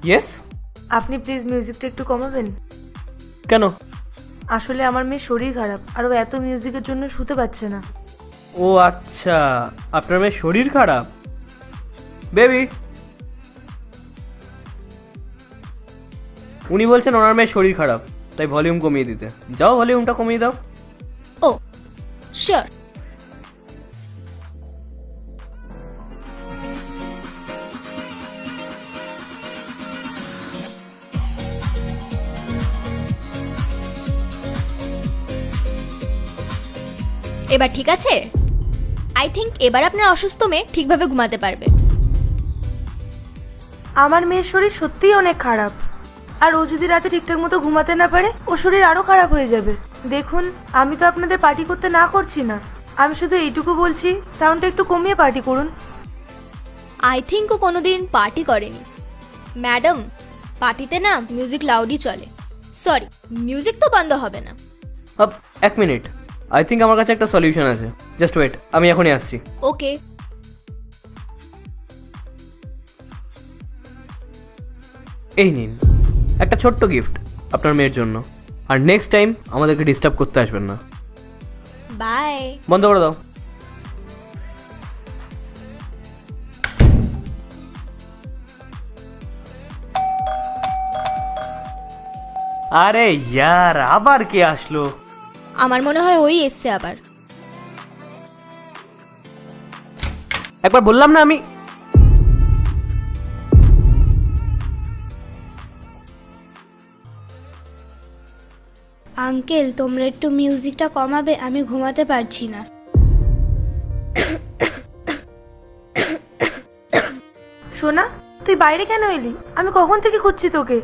Yes. আপনি please মিউজিকটা একটু কমাবেন? কেন? আসলে আমার মেয়ের শরীর খারাপ আর ও এত মিউজিকের জন্য শুতে পারছে না। ও আচ্ছা, আপনার মেয়ের শরীর খারাপ। বেবি, উনি বলছেন ওনার মেয়ের শরীর খারাপ, তাই ভলিউম কমিয়ে দিতে। যাও ভলিউমটা কমিয়ে দাও। ও শিওর। এবার ঠিক আছে? আই থিঙ্ক এবার আপনার অসুস্থ মেয়ে ঠিকভাবে ঘুমাতে পারবে। আমার মেয়ের শরীর সত্যিই অনেক খারাপ, আর ও যদি রাতে ঠিকঠাক মতো ঘুমাতে না পারে ও শরীর আরো খারাপ হয়ে যাবে। দেখুন, আমি তো আপনাদের পার্টি করতে না করছি না, আমি শুধু এইটুকু বলছি সাউন্ডটা একটু কমিয়ে পার্টি করুন। আই থিঙ্ক ও কোনোদিন পার্টি করেনি। ম্যাডাম, পার্টিতে না মিউজিক লাউডই চলে। সরি, মিউজিক তো বন্ধ হবে না। এক মিনিট, আই থিঙ্ক আমার কাছে একটা সলিউশন আছে। জাস্ট ওয়েট, আমি এখনই আসছি। ওকে। এই নিন একটা ছোট্ট গিফট আপনার মেয়ের জন্য, আর নেক্সট টাইম আমাদেরকে ডিস্টার্ব করতে আসবেন না। বাই। বন্ধ করে দাও। আরে ইয়ার, আবার কে আসলো? আমার মনে হয় ওই এসছে আবার। একবার বললাম না আমি। আঙ্কেল, তোমরা একটু মিউজিকটা কমাবে, আমি ঘুমাতে পারছি না। সোনা, তুই বাইরে কেন এলি? আমি কখন থেকে খুঁজছি তোকে।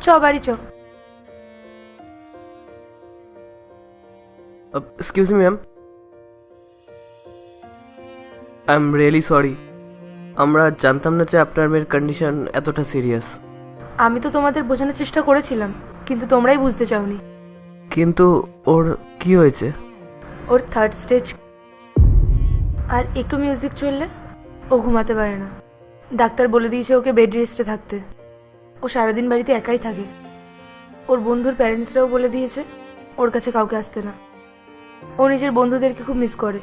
চ বাড়ি চ। Excuse me ma'am, I am really sorry. আমরা জানতাম না যে আপনার মেয়ের কন্ডিশন এতটা সিরিয়াস। আমি তো তোমাদের বোঝানোর চেষ্টা করেছিলাম, কিন্তু তোমরাই বুঝতে চাওনি। কিন্তু ওর কি হয়েছে? ওর থার্ড স্টেজ, আর একটু মিউজিক চললে ও ঘুমাতে পারে না। ডাক্তার বলে দিয়েছে ওকে বেড রেস্টে থাকতে। ও সারাদিন বাড়িতে একাই থাকে। ওর বন্ধুর প্যারেন্টসরাও বলে দিয়েছে ওর কাছে কাউকে আসতে না। ও নিজের বন্ধুদেরকে খুব মিস করে,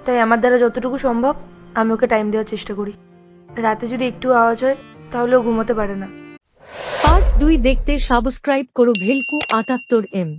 তাই আমার দ্বারা যতটুকু সম্ভব আমি ওকে টাইম দেওয়ার চেষ্টা করি। রাতে যদি একটু আওয়াজ হয় তাহলে ও ঘুমোতে পারে না। পার্ট 2 দেখতে সাবস্ক্রাইব করো ভেলকু 78M।